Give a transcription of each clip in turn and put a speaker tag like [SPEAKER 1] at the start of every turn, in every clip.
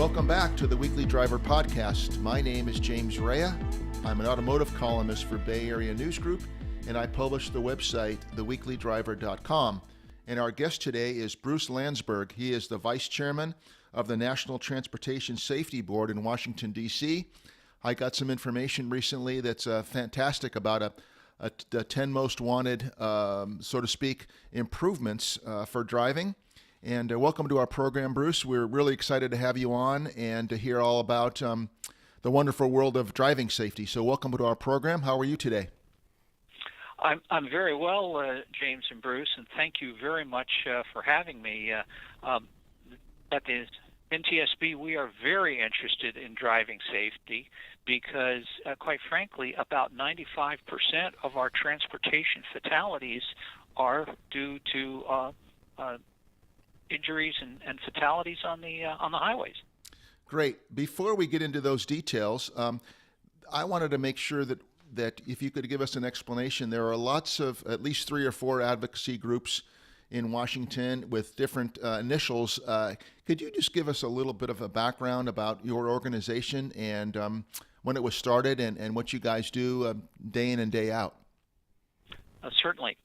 [SPEAKER 1] Welcome back to the Weekly Driver Podcast. My name is James Rea. I'm an automotive columnist for Bay Area News Group, and I publish the website, theweeklydriver.com. And our guest today is Bruce Landsberg. He is the Vice Chairman of the National Transportation Safety Board in Washington, D.C. I got some information recently that's fantastic about the 10 most wanted, so to speak, improvements for driving. And welcome to our program, Bruce. We're really excited to have you on and to hear all about the wonderful world of driving safety. So welcome to our program. How are you today?
[SPEAKER 2] I'm very well, James and Bruce, and thank you very much for having me. At the NTSB, we are very interested in driving safety because, quite frankly, about 95% of our transportation fatalities are due to injuries and fatalities on the highways. Great.
[SPEAKER 1] Before we get into those details, I wanted to make sure that if you could give us an explanation. There are lots of, at least 3 or 4 advocacy groups in Washington with different initials. Could you just give us a little bit of a background about your organization and when it was started and what you guys do day in and day out?
[SPEAKER 2] Certainly.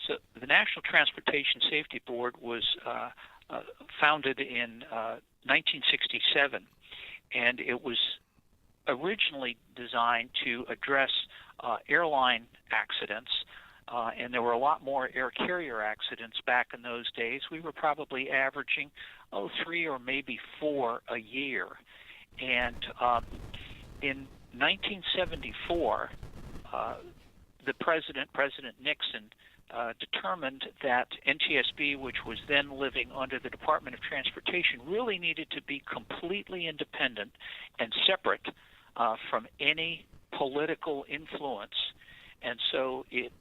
[SPEAKER 2] So the National Transportation Safety Board was founded in 1967, and it was originally designed to address airline accidents, and there were a lot more air carrier accidents back in those days. We were probably averaging 3 or maybe 4 a year. And in 1974, the President Nixon, determined that NTSB, which was then living under the Department of Transportation, really needed to be completely independent and separate from any political influence. And so it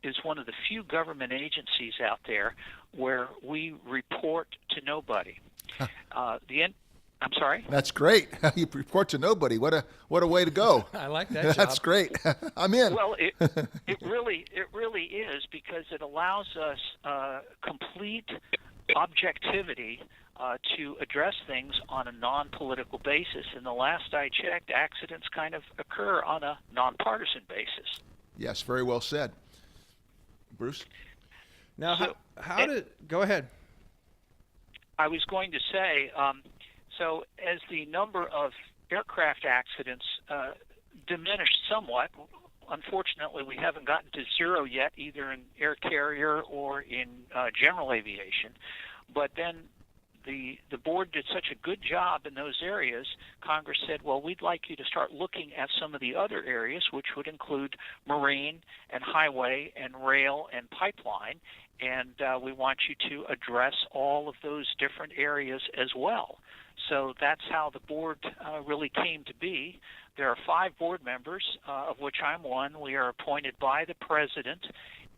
[SPEAKER 2] is one of the few government agencies out there where we report to nobody. I'm sorry?
[SPEAKER 1] That's great. You report to nobody. What a way to go.
[SPEAKER 3] I like that job.
[SPEAKER 1] That's great. I'm in.
[SPEAKER 2] Well, it really is, because it allows us complete objectivity to address things on a non-political basis. And the last I checked, accidents kind of occur on a non-partisan basis.
[SPEAKER 1] Yes, very well said. Bruce?
[SPEAKER 3] Now, go ahead.
[SPEAKER 2] I was going to say, so as the number of aircraft accidents diminished somewhat, unfortunately we haven't gotten to zero yet, either in air carrier or in general aviation. But then the board did such a good job in those areas, Congress said, well, we'd like you to start looking at some of the other areas, which would include marine and highway and rail and pipeline, and we want you to address all of those different areas as well. So that's how the board really came to be. There are 5 board members, of which I'm one. We are appointed by the President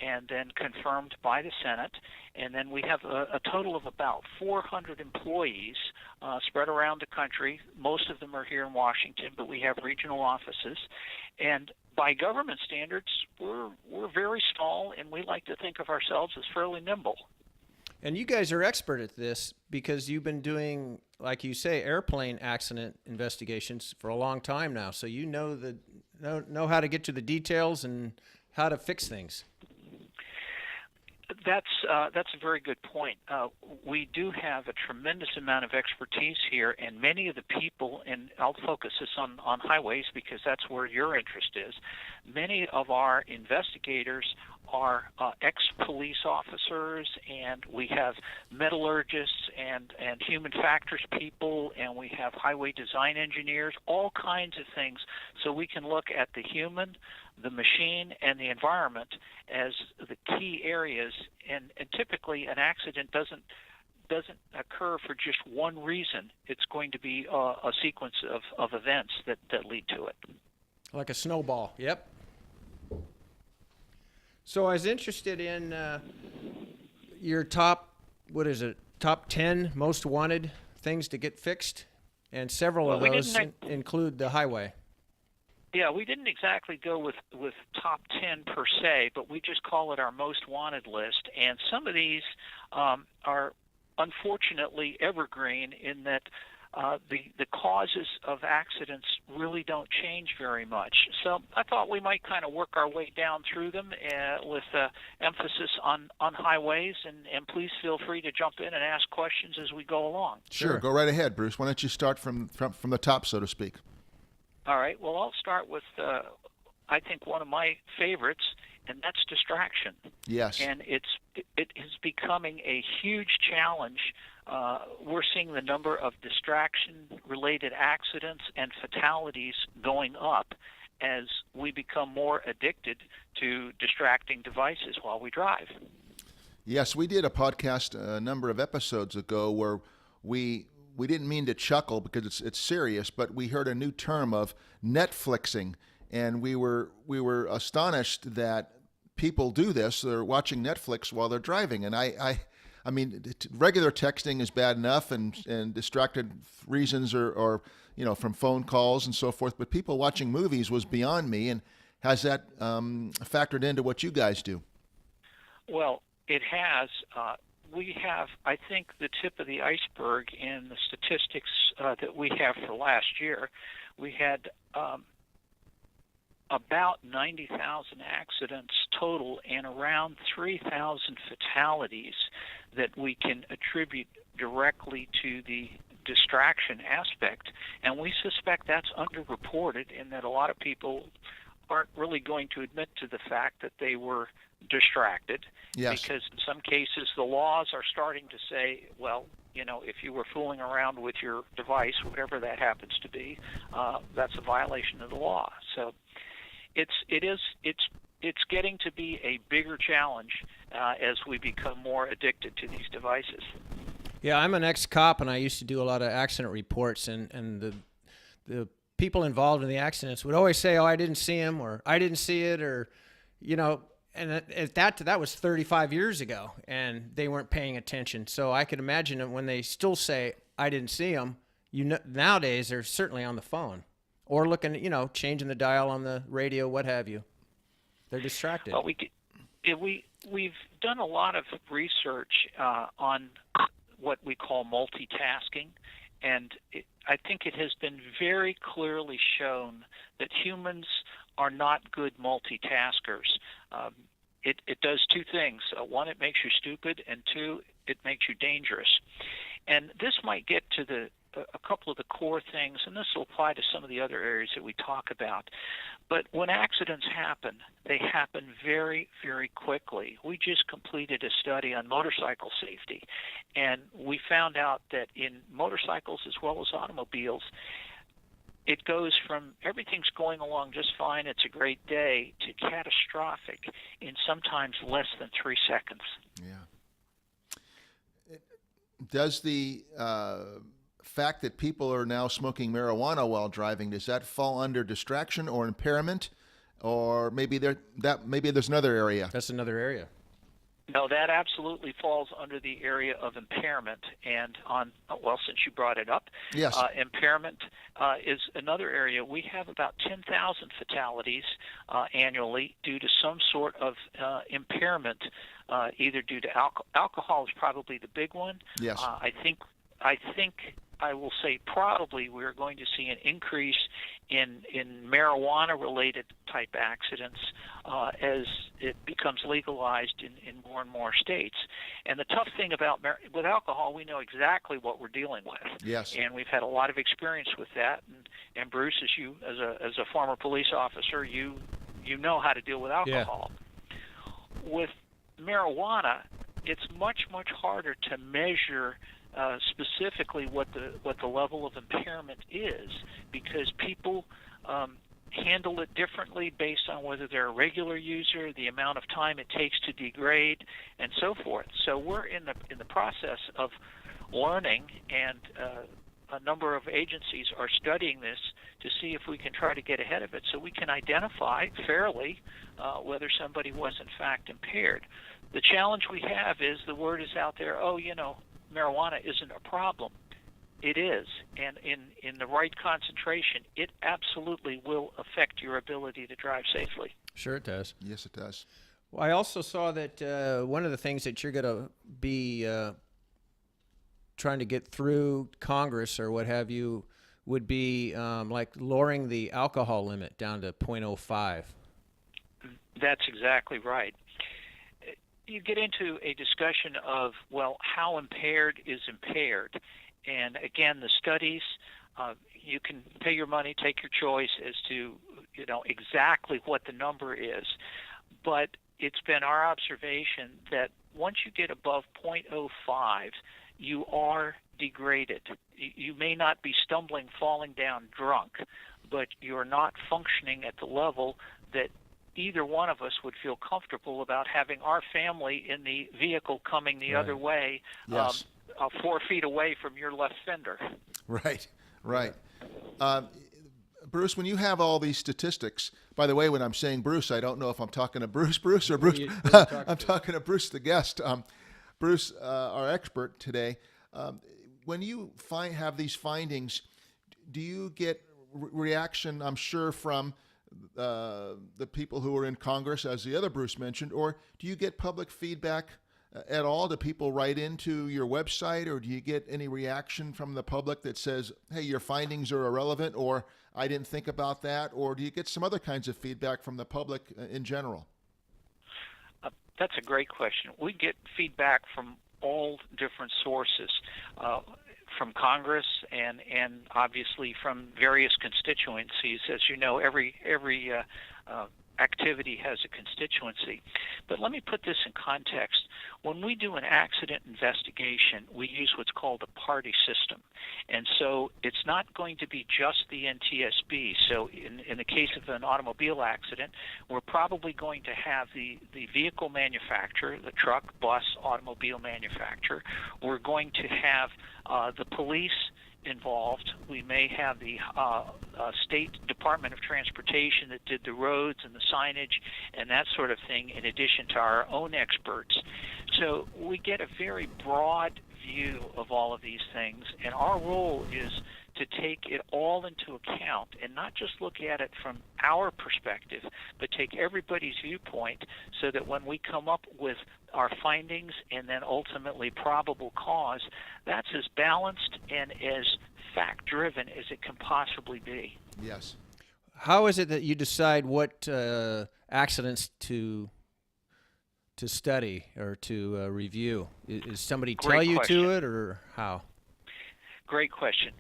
[SPEAKER 2] and then confirmed by the Senate. And then we have a total of about 400 employees spread around the country. Most of them are here in Washington, but we have regional offices. And by government standards, we're very small, and we like to think of ourselves as fairly nimble.
[SPEAKER 3] And you guys are expert at this because you've been doing, like you say, airplane accident investigations for a long time now. So you know how to get to the details and how to fix things.
[SPEAKER 2] That's a very good point. We do have a tremendous amount of expertise here, and many of the people, and I'll focus this on highways because that's where your interest is, many of our investigators are ex-police officers, and we have metallurgists and human factors people, and we have highway design engineers, all kinds of things, so we can look at the human, the machine, and the environment as the key areas. And typically an accident doesn't occur for just one reason. It's going to be a sequence of events that lead to it.
[SPEAKER 3] Like a snowball. Yep. So I was interested in your top 10 most wanted things to get fixed, and several of those include the highway.
[SPEAKER 2] Yeah, we didn't exactly go with top 10 per se, but we just call it our most wanted list. And some of these are unfortunately evergreen in that the causes of accidents really don't change very much. So I thought we might kind of work our way down through them with emphasis on highways, and please feel free to jump in and ask questions as we go along.
[SPEAKER 1] Sure. Go right ahead, Bruce. Why don't you start from the top, so to speak?
[SPEAKER 2] All right. Well, I'll start with, I think, one of my favorites, and that's distraction.
[SPEAKER 1] Yes.
[SPEAKER 2] And it is becoming a huge challenge. We're seeing the number of distraction-related accidents and fatalities going up as we become more addicted to distracting devices while we drive.
[SPEAKER 1] Yes, we did a podcast a number of episodes ago where we didn't mean to chuckle because it's serious, but we heard a new term of Netflixing, and we were astonished that people do this. They're watching Netflix while they're driving, and I mean, regular texting is bad enough, and distracted reasons are from phone calls and so forth. But people watching movies was beyond me. And has that factored into what you guys do?
[SPEAKER 2] Well, it has. We have, I think, the tip of the iceberg in the statistics that we have for last year. We had about 90,000 accidents total and around 3,000 fatalities that we can attribute directly to the distraction aspect. And we suspect that's underreported, in that a lot of people aren't really going to admit to the fact that they were distracted.
[SPEAKER 1] Yes.
[SPEAKER 2] Because in some cases the laws are starting to say, well, if you were fooling around with your device, whatever that happens to be, that's a violation of the law. So it's getting to be a bigger challenge as we become more addicted to these devices.
[SPEAKER 3] Yeah, I'm an ex-cop, and I used to do a lot of accident reports, and the people involved in the accidents would always say, "Oh, I didn't see him," or "I didn't see it," or and that was 35 years ago, and they weren't paying attention. So I could imagine that when they still say, "I didn't see him," nowadays they're certainly on the phone or looking, changing the dial on the radio, what have you. They're distracted.
[SPEAKER 2] Well, we've done a lot of research on what we call multitasking, and I think it has been very clearly shown that humans are not good multitaskers. It does two things. One, it makes you stupid, and two, it makes you dangerous. And this might get to a couple of the core things, and this will apply to some of the other areas that we talk about. But when accidents happen, they happen very, very quickly. We just completed a study on motorcycle safety, and we found out that in motorcycles as well as automobiles, it goes from everything's going along just fine, it's a great day, to catastrophic in sometimes less than 3 seconds.
[SPEAKER 1] Yeah. Does the fact that people are now smoking marijuana while driving, does that fall under distraction or impairment, or maybe there's another area?
[SPEAKER 3] That's another area.
[SPEAKER 2] No, that absolutely falls under the area of impairment. And since you brought it up,
[SPEAKER 1] yes,
[SPEAKER 2] impairment is another area. We have about 10,000 fatalities annually due to some sort of impairment, either due to alcohol is probably the big one.
[SPEAKER 1] Yes.
[SPEAKER 2] I think I will say probably we're going to see an increase in marijuana-related type accidents as it becomes legalized in more and more states. And the tough thing with alcohol, we know exactly what we're dealing with.
[SPEAKER 1] Yes.
[SPEAKER 2] And we've had a lot of experience with that. And Bruce, as a former police officer, you know how to deal with alcohol. Yeah. With marijuana, it's much, much harder to measure specifically what the level of impairment is, because people handle it differently based on whether they're a regular user, the amount of time it takes to degrade, and so forth. So we're in the process of learning, and a number of agencies are studying this to see if we can try to get ahead of it, so we can identify fairly whether somebody was in fact impaired. The challenge we have is the word is out there, marijuana isn't a problem. It is, and in the right concentration, it absolutely will affect your ability to drive safely.
[SPEAKER 3] Sure it does.
[SPEAKER 1] Yes, it does.
[SPEAKER 3] Well, I also saw that one of the things that you're going to be trying to get through Congress or what have you would be like lowering the alcohol limit down to 0.05.
[SPEAKER 2] That's exactly right. You get into a discussion of, well, how impaired is impaired? And again, the studies, you can pay your money, take your choice as to, exactly what the number is. But it's been our observation that once you get above 0.05, you are degraded. You may not be stumbling, falling down drunk, but you're not functioning at the level that either one of us would feel comfortable about having our family in the vehicle coming the other way,
[SPEAKER 1] Yes.
[SPEAKER 2] 4 feet away from your left fender.
[SPEAKER 1] Right. Bruce, when you have all these statistics, by the way, when I'm saying Bruce, I don't know if I'm talking to Bruce or Bruce. I'm talking to Bruce, the guest. Bruce, our expert today. When you have these findings, do you get reaction, I'm sure, from the people who are in Congress, as the other Bruce mentioned, or do you get public feedback at all? Do people write into your website, or do you get any reaction from the public that says, hey, your findings are irrelevant, or I didn't think about that, or do you get some other kinds of feedback from the public in general?
[SPEAKER 2] That's a great question. We get feedback from all different sources, from Congress and obviously from various constituencies. As you know, every activity has a constituency. But let me put this in context. When we do an accident investigation, we use what's called a party system. And so it's not going to be just the NTSB. So in the case of an automobile accident, we're probably going to have the vehicle manufacturer, the truck, bus, automobile manufacturer. We're going to have the police involved. We may have the State Department of Transportation that did the roads and the signage and that sort of thing, in addition to our own experts. So we get a very broad view of all of these things, and our role is to take it all into account and not just look at it from our perspective, but take everybody's viewpoint so that when we come up with our findings and then ultimately probable cause, that's as balanced and as fact-driven as it can possibly be.
[SPEAKER 1] Yes.
[SPEAKER 3] How is it that you decide what accidents to study or to review? Is somebody tell you to it, or how?
[SPEAKER 2] Great question.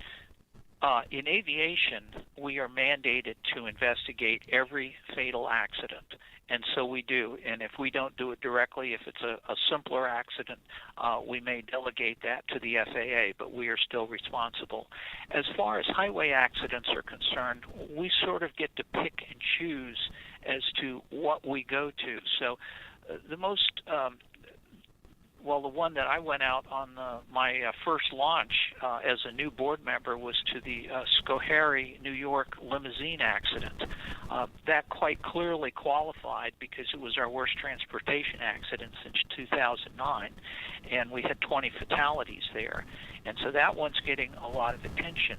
[SPEAKER 2] In aviation, we are mandated to investigate every fatal accident, and so we do. And if we don't do it directly, if it's a simpler accident, we may delegate that to the FAA, but we are still responsible. As far as highway accidents are concerned, we sort of get to pick and choose as to what we go to. So the most the one that I went out on my first launch as a new board member was to the Schoharie, New York limousine accident. That quite clearly qualified because it was our worst transportation accident since 2009, and we had 20 fatalities there. And so that one's getting a lot of attention.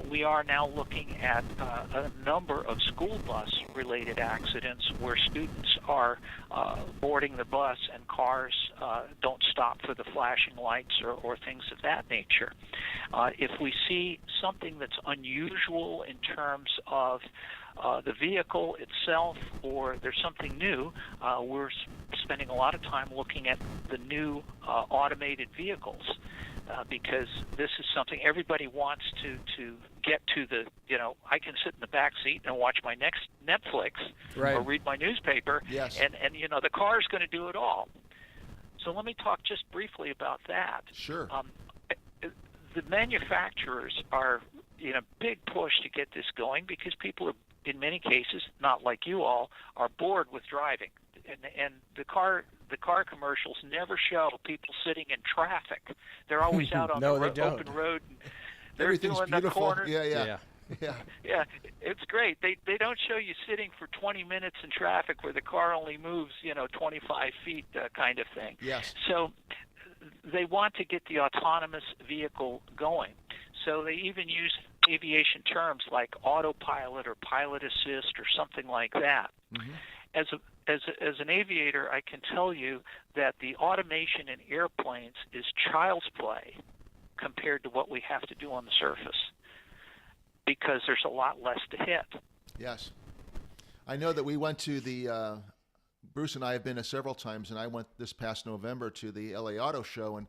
[SPEAKER 2] We are now looking at a number of school bus-related accidents where students are boarding the bus and cars don't stop for the flashing lights or things of that nature. If we see something that's unusual in terms of the vehicle itself, or there's something new, we're spending a lot of time looking at the new automated vehicles. Because this is something everybody wants to get to the, I can sit in the back seat and watch my next Netflix or read my newspaper, and the car is going to do it all. So let me talk just briefly about that.
[SPEAKER 1] Sure.
[SPEAKER 2] The manufacturers are in a big push to get this going because people are, in many cases, not like you all, are bored with driving. And the car commercials never show people sitting in traffic. They're always out on the open road. And they're doing the corner.
[SPEAKER 1] Yeah.
[SPEAKER 2] Yeah, it's great. They don't show you sitting for 20 minutes in traffic where the car only moves, 25 feet kind of thing.
[SPEAKER 1] Yes.
[SPEAKER 2] So they want to get the autonomous vehicle going. So they even use aviation terms like autopilot or pilot assist or something like that. Mm-hmm. As an aviator, I can tell you that the automation in airplanes is child's play compared to what we have to do on the surface, because there's a lot less to hit.
[SPEAKER 1] Yes. I know that we went to the, Bruce and I have been several times, and I went this past November to the LA Auto Show,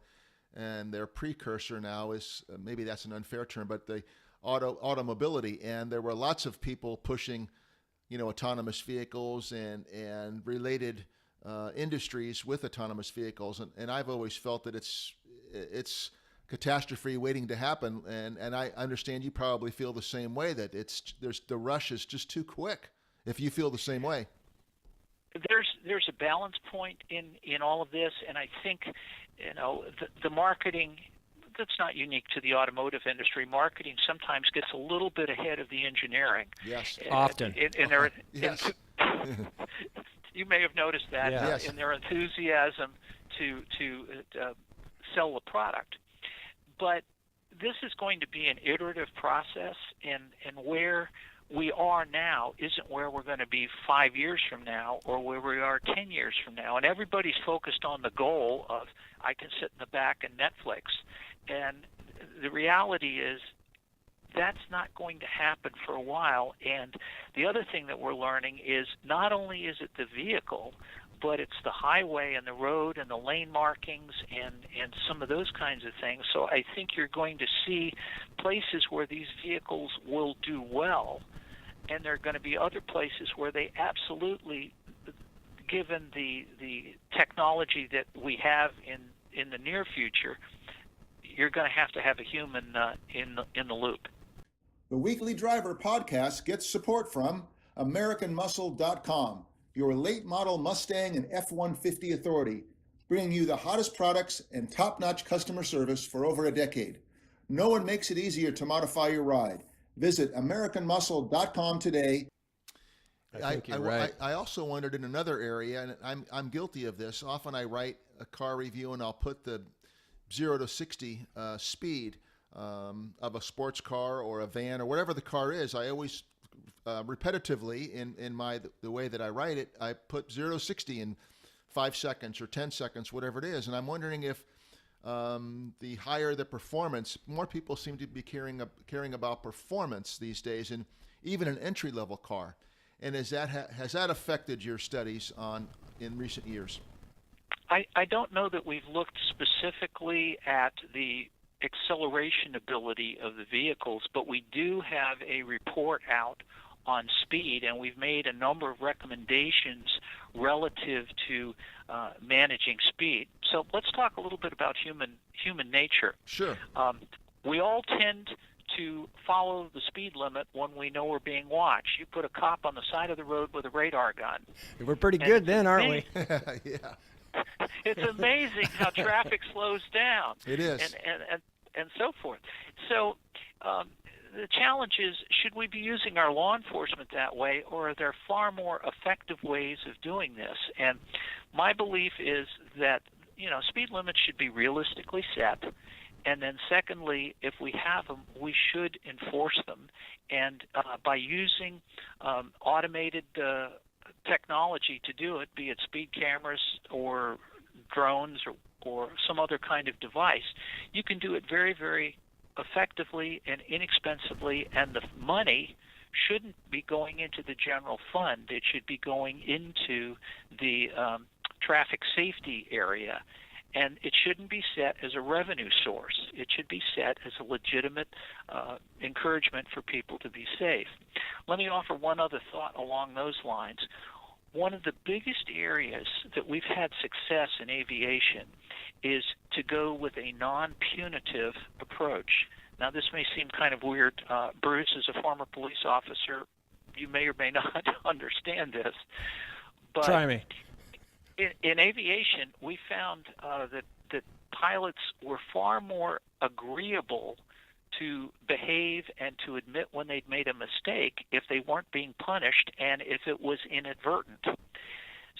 [SPEAKER 1] and their precursor now is, maybe that's an unfair term, but the automobility, and there were lots of people pushing, autonomous vehicles and related industries with autonomous vehicles, and I've always felt that it's catastrophe waiting to happen, and I understand you probably feel the same way, that the rush is just too quick. If you feel the same way.
[SPEAKER 2] There's a balance point in all of this, and I think the marketing, that's not unique to the automotive industry. Marketing sometimes gets a little bit ahead of the engineering.
[SPEAKER 3] Yes, often.
[SPEAKER 1] Yes.
[SPEAKER 2] You may have noticed that
[SPEAKER 1] Yes.
[SPEAKER 2] in their enthusiasm to sell the product. But this is going to be an iterative process, and where we are now isn't where we're going to be 5 years from now or where we are 10 years from now. And everybody's focused on the goal of, I can sit in the back and Netflix. And the reality is that's not going to happen for a while. And the other thing that we're learning is not only is it the vehicle, but it's the highway and the road and the lane markings and some of those kinds of things. So I think you're going to see places where these vehicles will do well, and there are going to be other places where they absolutely, given the technology that we have in the near future, you're going to have a human in the loop.
[SPEAKER 1] The Weekly Driver podcast gets support from AmericanMuscle.com, your late model Mustang and F-150 authority, bringing you the hottest products and top-notch customer service for over a decade. No one makes it easier to modify your ride. Visit AmericanMuscle.com today.
[SPEAKER 3] I think you're right.
[SPEAKER 1] I also wondered in another area, and I'm guilty of this. Often I write a car review and I'll put the 0 to 60 speed of a sports car or a van or whatever the car is. I always repetitively in the way that I write it, I put 0 to 60 in 5 seconds or 10 seconds, whatever it is. And I'm wondering if the higher the performance, more people seem to be caring about performance these days, and even an entry-level car. And has that affected your studies in recent years?
[SPEAKER 2] I don't know that we've looked specifically at the acceleration ability of the vehicles, but we do have a report out on speed, and we've made a number of recommendations relative to managing speed. So let's talk a little bit about human nature.
[SPEAKER 1] Sure.
[SPEAKER 2] We all tend to follow the speed limit when we know we're being watched. You put a cop on the side of the road with a radar gun.
[SPEAKER 3] We're pretty good then, aren't we?
[SPEAKER 1] Yeah.
[SPEAKER 2] It's amazing how traffic slows down.
[SPEAKER 1] It is.
[SPEAKER 2] And so forth. So the challenge is, should we be using our law enforcement that way, or are there far more effective ways of doing this? And my belief is that, speed limits should be realistically set. And then secondly, if we have them, we should enforce them. And by using automated technology to do it, be it speed cameras or drones or some other kind of device, you can do it very, very effectively and inexpensively, and the money shouldn't be going into the general fund. It should be going into the traffic safety area. And it shouldn't be set as a revenue source. It should be set as a legitimate encouragement for people to be safe. Let me offer one other thought along those lines. One of the biggest areas that we've had success in aviation is to go with a non-punitive approach. Now, this may seem kind of weird. Bruce, as a former police officer, you may or may not understand this. But
[SPEAKER 3] try me.
[SPEAKER 2] In aviation, we found that pilots were far more agreeable to behave and to admit when they'd made a mistake if they weren't being punished and if it was inadvertent.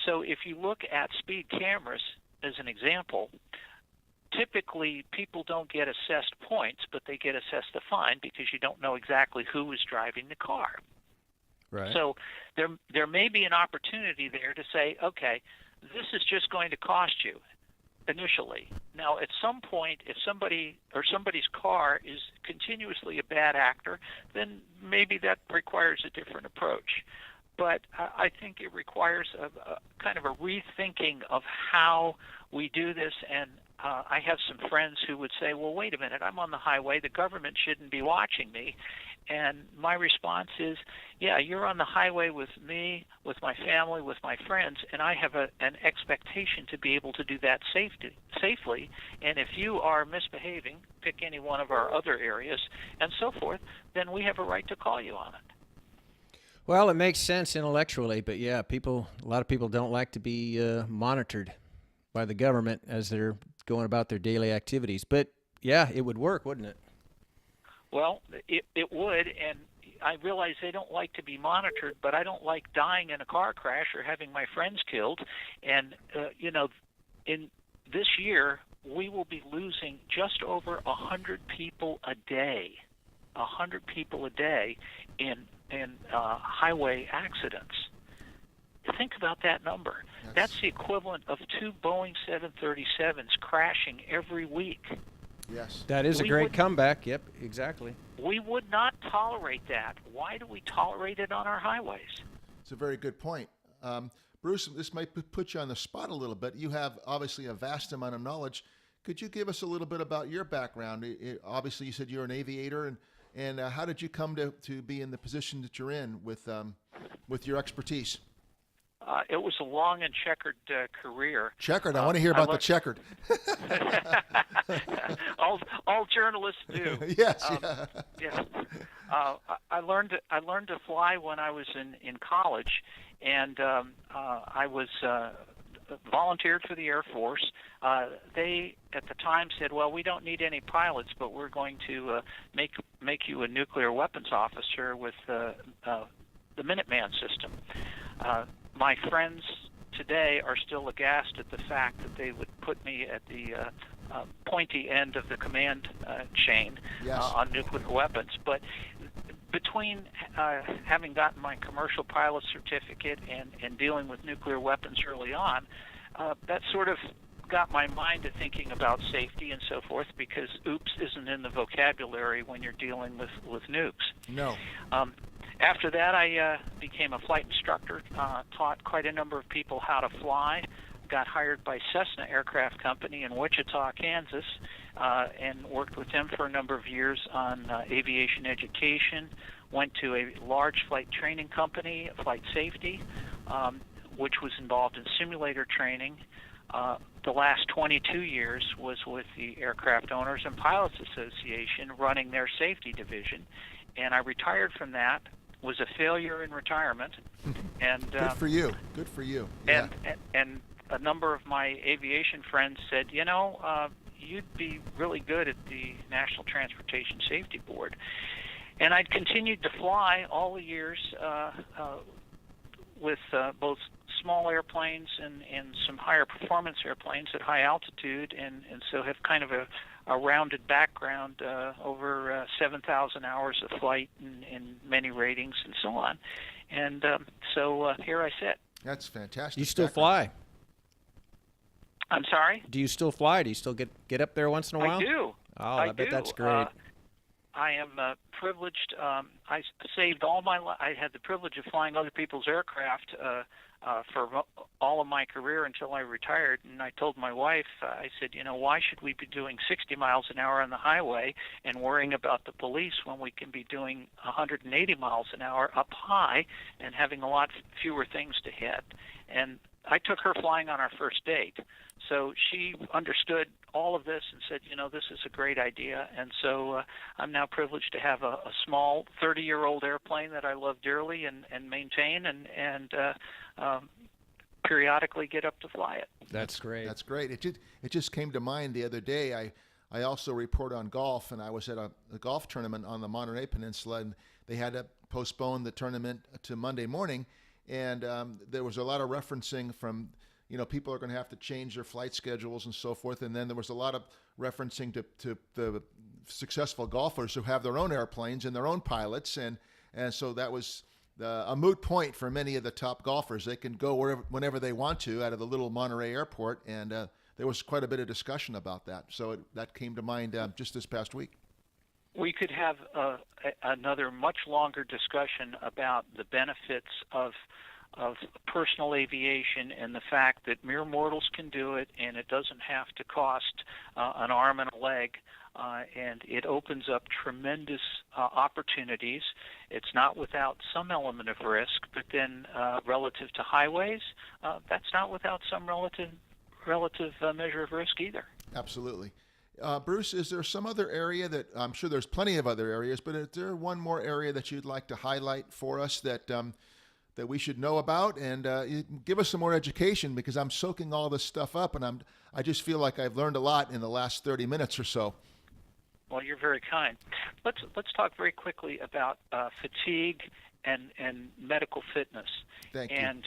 [SPEAKER 2] So if you look at speed cameras as an example, typically people don't get assessed points, but they get assessed a fine because you don't know exactly who was driving the car.
[SPEAKER 3] Right.
[SPEAKER 2] So there may be an opportunity there to say, okay, this is just going to cost you initially. Now, at some point, if somebody's car is continuously a bad actor, then maybe that requires a different approach. But I think it requires a kind of a rethinking of how we do this. And I have some friends who would say, well, wait a minute, I'm on the highway. The government shouldn't be watching me. And my response is, yeah, you're on the highway with me, with my family, with my friends, and I have an expectation to be able to do that safely. And if you are misbehaving, pick any one of our other areas, and so forth, then we have a right to call you on it.
[SPEAKER 3] Well, it makes sense intellectually, but yeah, a lot of people don't like to be monitored by the government as they're going about their daily activities. But yeah, it would work, wouldn't it?
[SPEAKER 2] Well, it would, and I realize they don't like to be monitored, but I don't like dying in a car crash or having my friends killed. And, in this year, we will be losing just over 100 people a day. 100 people a day in highway accidents. Think about that number. That's the equivalent of 2 Boeing 737s crashing every week.
[SPEAKER 1] Yes.
[SPEAKER 3] That is a great comeback. Yep, exactly.
[SPEAKER 2] We would not tolerate that. Why do we tolerate it on our highways?
[SPEAKER 1] It's a very good point. Bruce, this might put you on the spot a little bit. You have obviously a vast amount of knowledge. Could you give us a little bit about your background? Obviously, you said you're an aviator, and how did you come to be in the position that you're in with your expertise?
[SPEAKER 2] It was a long and checkered career.
[SPEAKER 1] Checkered? I want to hear about the checkered.
[SPEAKER 2] all journalists do.
[SPEAKER 1] Yes.
[SPEAKER 2] Yeah. I learned to fly when I was in college, and I was volunteered for the Air Force. They at the time said, "Well, we don't need any pilots, but we're going to make you a nuclear weapons officer with the Minuteman system." My friends today are still aghast at the fact that they would put me at the pointy end of the command chain on nuclear weapons. But between having gotten my commercial pilot certificate and dealing with nuclear weapons early on, that sort of got my mind to thinking about safety and so forth, because oops isn't in the vocabulary when you're dealing with nukes.
[SPEAKER 1] No.
[SPEAKER 2] After that, I became a flight instructor, taught quite a number of people how to fly, got hired by Cessna Aircraft Company in Wichita, Kansas, and worked with them for a number of years on aviation education, went to a large flight training company, Flight Safety, which was involved in simulator training. The last 22 years was with the Aircraft Owners and Pilots Association, running their safety division. And I retired from that, was a failure in retirement. And
[SPEAKER 1] good for you. Good for you. Yeah.
[SPEAKER 2] And a number of my aviation friends said, you'd be really good at the National Transportation Safety Board. And I'd continued to fly all the years with both small airplanes and some higher performance airplanes at high altitude, and so have kind of a rounded background, over 7,000 hours of flight and many ratings and so on. And so here I sit.
[SPEAKER 1] That's fantastic.
[SPEAKER 3] You still fly?
[SPEAKER 2] I'm sorry?
[SPEAKER 3] Do you still fly? Do you still get up there once in a while?
[SPEAKER 2] I do.
[SPEAKER 3] Oh, I bet that's great.
[SPEAKER 2] I am privileged. I saved all my life. I had the privilege of flying other people's aircraft for all of my career until I retired. And I told my wife, I said, why should we be doing 60 miles an hour on the highway and worrying about the police when we can be doing 180 miles an hour up high and having a lot fewer things to hit? And I took her flying on our first date. So she understood all of this and said, this is a great idea. And so I'm now privileged to have a small 30-year-old airplane that I love dearly and maintain and periodically get up to fly it.
[SPEAKER 3] That's great.
[SPEAKER 1] That's great. It just came to mind the other day. I also report on golf, and I was at a golf tournament on the Monterey Peninsula, and they had to postpone the tournament to Monday morning. And there was a lot of referencing from, people are going to have to change their flight schedules and so forth. And then there was a lot of referencing to the successful golfers who have their own airplanes and their own pilots. And so that was a moot point for many of the top golfers. They can go whenever they want to out of the little Monterey airport, and there was quite a bit of discussion about that. So that came to mind just this past week.
[SPEAKER 2] We could have another much longer discussion about the benefits of personal aviation and the fact that mere mortals can do it, and it doesn't have to cost an arm and a leg, and it opens up tremendous opportunities. It's not without some element of risk, but then relative to highways, that's not without some relative measure of risk either.
[SPEAKER 1] Absolutely. Bruce, is there some other area that, I'm sure there's plenty of other areas, but is there one more area that you'd like to highlight for us that that we should know about? And give us some more education, because I'm soaking all this stuff up, and I just feel like I've learned a lot in the last 30 minutes or so.
[SPEAKER 2] Well, you're very kind. Let's talk very quickly about fatigue and medical fitness.
[SPEAKER 1] Thank you.
[SPEAKER 2] And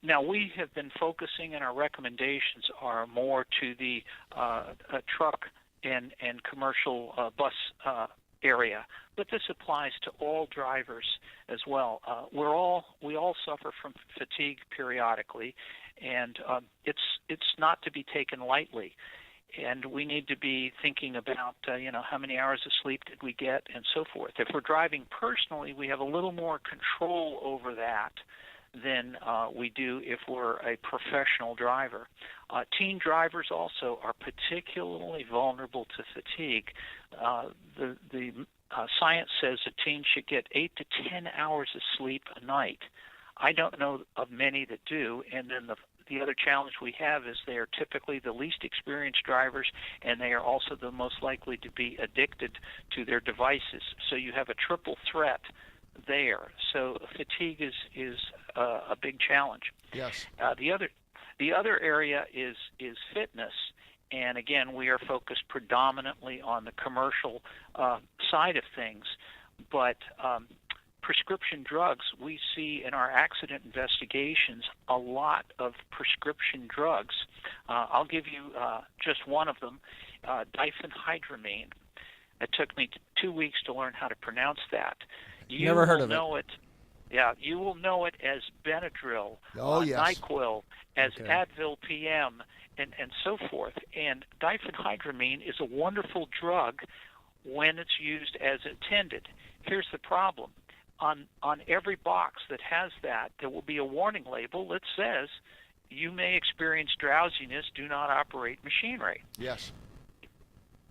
[SPEAKER 2] now we have been focusing, and our recommendations are more to the truck and commercial bus area, but this applies to all drivers as well. We all suffer from fatigue periodically, and it's not to be taken lightly. And we need to be thinking about, how many hours of sleep did we get, and so forth. If we're driving personally, we have a little more control over that than we do if we're a professional driver. Teen drivers also are particularly vulnerable to fatigue. The science says that teens should get 8 to 10 hours of sleep a night. I don't know of many that do, and then the other challenge we have is they are typically the least experienced drivers, and they are also the most likely to be addicted to their devices. So you have a triple threat there. So fatigue is a big challenge.
[SPEAKER 1] Yes.
[SPEAKER 2] The other area is fitness, and again, we are focused predominantly on the commercial side of things, but prescription drugs, we see in our accident investigations a lot of prescription drugs. I'll give you just one of them, diphenhydramine. It took me 2 weeks to learn how to pronounce that. You
[SPEAKER 3] Never heard of
[SPEAKER 2] it. Yeah, you will know it as Benadryl,
[SPEAKER 1] yes.
[SPEAKER 2] NyQuil, as Advil PM, and so forth. And diphenhydramine is a wonderful drug when it's used as intended. Here's the problem. On every box that has that, there will be a warning label that says, you may experience drowsiness, do not operate machinery.
[SPEAKER 1] Yes.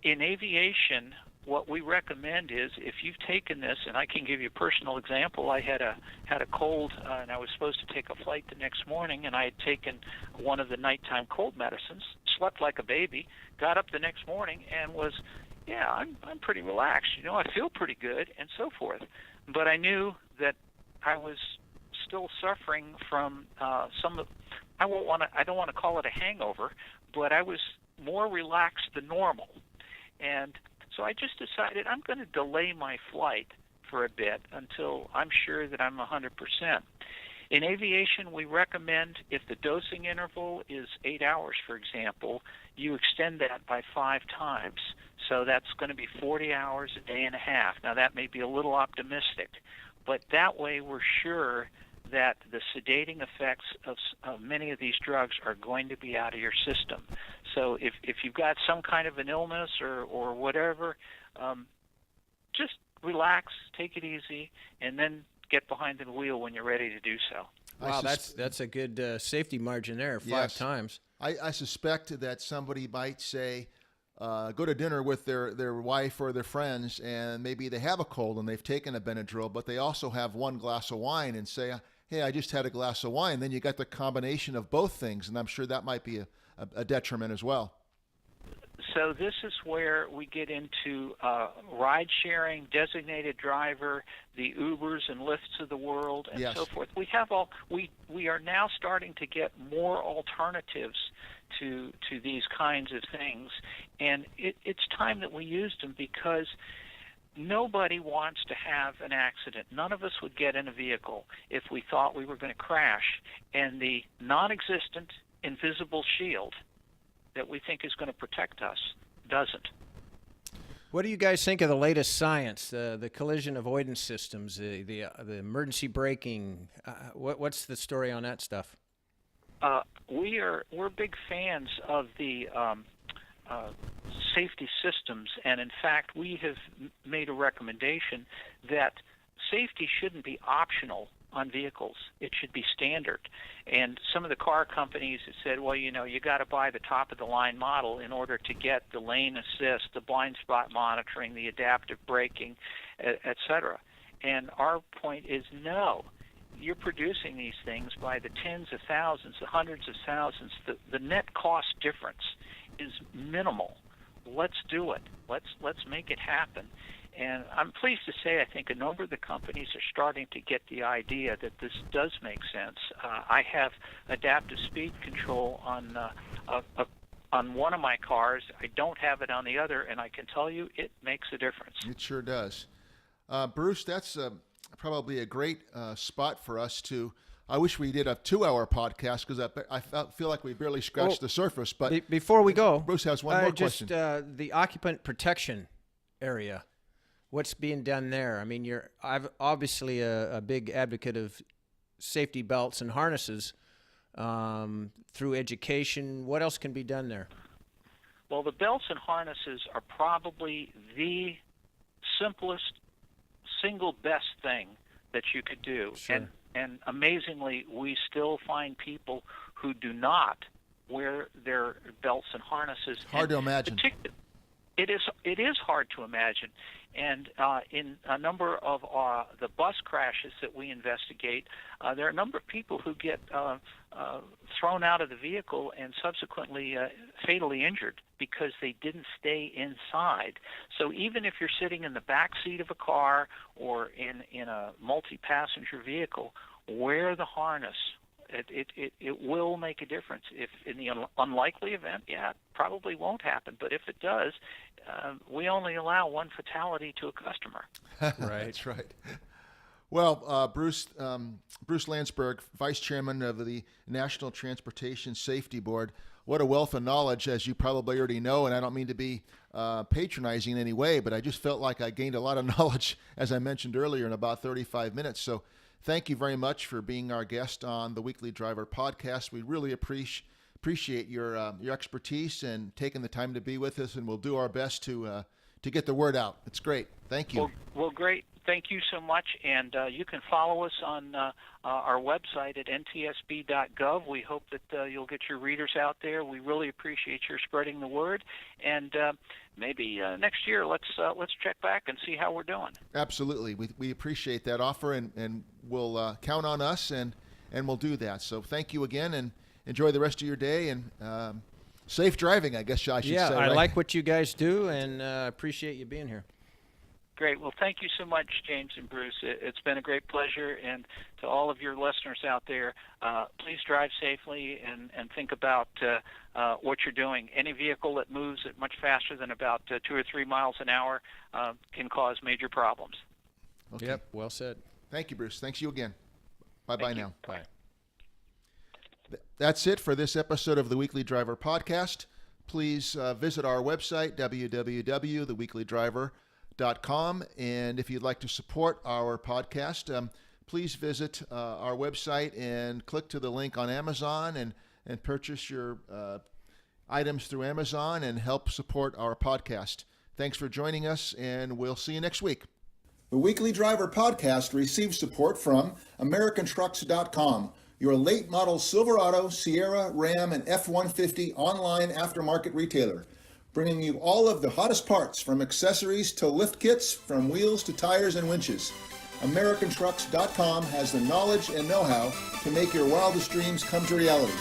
[SPEAKER 2] In aviation, what we recommend is, if you've taken this, and I can give you a personal example. I had a cold, and I was supposed to take a flight the next morning, and I had taken one of the nighttime cold medicines, slept like a baby, got up the next morning, and was, I'm pretty relaxed. I feel pretty good, and so forth. But I knew that I was still suffering from some of, I don't want to call it a hangover, but I was more relaxed than normal. And so I just decided I'm going to delay my flight for a bit until I'm sure that I'm 100%. In aviation, we recommend, if the dosing interval is 8 hours, for example, you extend that by 5 times. So that's going to be 40 hours, a day and a half. Now, that may be a little optimistic, but that way we're sure that the sedating effects of many of these drugs are going to be out of your system. So if you've got some kind of an illness or whatever, just relax, take it easy, and then get behind the wheel when you're ready to do so.
[SPEAKER 3] Wow, that's a good safety margin there, 5 times.
[SPEAKER 1] I suspect that somebody might say, go to dinner with their wife or their friends, and maybe they have a cold and they've taken a Benadryl, but they also have one glass of wine, and say, hey, I just had a glass of wine. Then you got the combination of both things, and I'm sure that might be a detriment as well.
[SPEAKER 2] So this is where we get into ride sharing, designated driver, the Ubers and Lyfts of the world, and so forth. We are now starting to get more alternatives to these kinds of things, and it's time that we used them, because nobody wants to have an accident. None of us would get in a vehicle if we thought we were going to crash, and the non-existent invisible shield that we think is going to protect us doesn't.
[SPEAKER 3] What do you guys think of the latest science, the collision avoidance systems, the emergency braking? What's the story on that stuff?
[SPEAKER 2] we're big fans of the safety systems, and in fact, we have made a recommendation that safety shouldn't be optional on vehicles. It should be standard. And some of the car companies have said, well, you got to buy the top-of-the-line model in order to get the lane assist, the blind spot monitoring, the adaptive braking, et cetera. And our point is no. You're producing these things by the tens of thousands, the hundreds of thousands. The net cost difference is minimal. Let's do it. Let's make it happen. And I'm pleased to say I think a number of the companies are starting to get the idea that this does make sense. I have adaptive speed control on one of my cars. I don't have it on the other, and I can tell you it makes a difference.
[SPEAKER 1] It sure does. Bruce, that's probably a great spot for us to. I wish we did a 2-hour podcast because I feel like we barely scratched the surface. But
[SPEAKER 3] before we go,
[SPEAKER 1] Bruce has one more question.
[SPEAKER 3] The occupant protection area. What's being done there? I mean, you're obviously a big advocate of safety belts and harnesses through education. What else can be done there?
[SPEAKER 2] Well, the belts and harnesses are probably the simplest, single best thing that you could do.
[SPEAKER 3] Sure.
[SPEAKER 2] And amazingly, we still find people who do not wear their belts and harnesses.
[SPEAKER 1] Hard to imagine.
[SPEAKER 2] It is hard to imagine. And in a number of the bus crashes that we investigate, there are a number of people who get thrown out of the vehicle and subsequently fatally injured because they didn't stay inside. So even if you're sitting in the back seat of a car or in a multi-passenger vehicle, wear the harness. It will make a difference. If in the unlikely event, it probably won't happen. But if it does, we only allow one fatality to a customer.
[SPEAKER 3] Right.
[SPEAKER 1] That's right. Well, Bruce Landsberg, Vice Chairman of the National Transportation Safety Board, what a wealth of knowledge, as you probably already know, and I don't mean to be patronizing in any way, but I just felt like I gained a lot of knowledge, as I mentioned earlier, in about 35 minutes. So thank you very much for being our guest on the Weekly Driver podcast. We really appreciate your expertise and taking the time to be with us, and we'll do our best to get the word out. It's great. Thank you.
[SPEAKER 2] Well, great. Thank you so much. And you can follow us on our website at ntsb.gov. We hope that you'll get your readers out there. We really appreciate your spreading the word. And maybe next year, let's check back and see how we're doing.
[SPEAKER 1] Absolutely. We appreciate that offer, and we'll count on us, and we'll do that. So thank you again, and enjoy the rest of your day, and safe driving, I guess I should say.
[SPEAKER 3] Yeah, I
[SPEAKER 1] right?
[SPEAKER 3] like what you guys do, and appreciate you being here.
[SPEAKER 2] Great. Well, thank you so much, James and Bruce. It's been a great pleasure. And to all of your listeners out there, please drive safely and think about what you're doing. Any vehicle that moves at much faster than about 2 or 3 miles an hour can cause major problems.
[SPEAKER 1] Okay.
[SPEAKER 3] Yep, well said.
[SPEAKER 1] Thank you, Bruce. Thanks you again. Bye-bye now.
[SPEAKER 3] Bye.
[SPEAKER 1] That's it for this episode of the Weekly Driver podcast. Please visit our website, www.theweeklydriver.com. And if you'd like to support our podcast, please visit our website and click to the link on Amazon and purchase your items through Amazon and help support our podcast. Thanks for joining us, and we'll see you next week. The Weekly Driver podcast receives support from AmericanTrucks.com, your late model Silverado, Sierra, Ram, and F-150 online aftermarket retailer, bringing you all of the hottest parts, from accessories to lift kits, from wheels to tires and winches. AmericanTrucks.com has the knowledge and know-how to make your wildest dreams come to reality.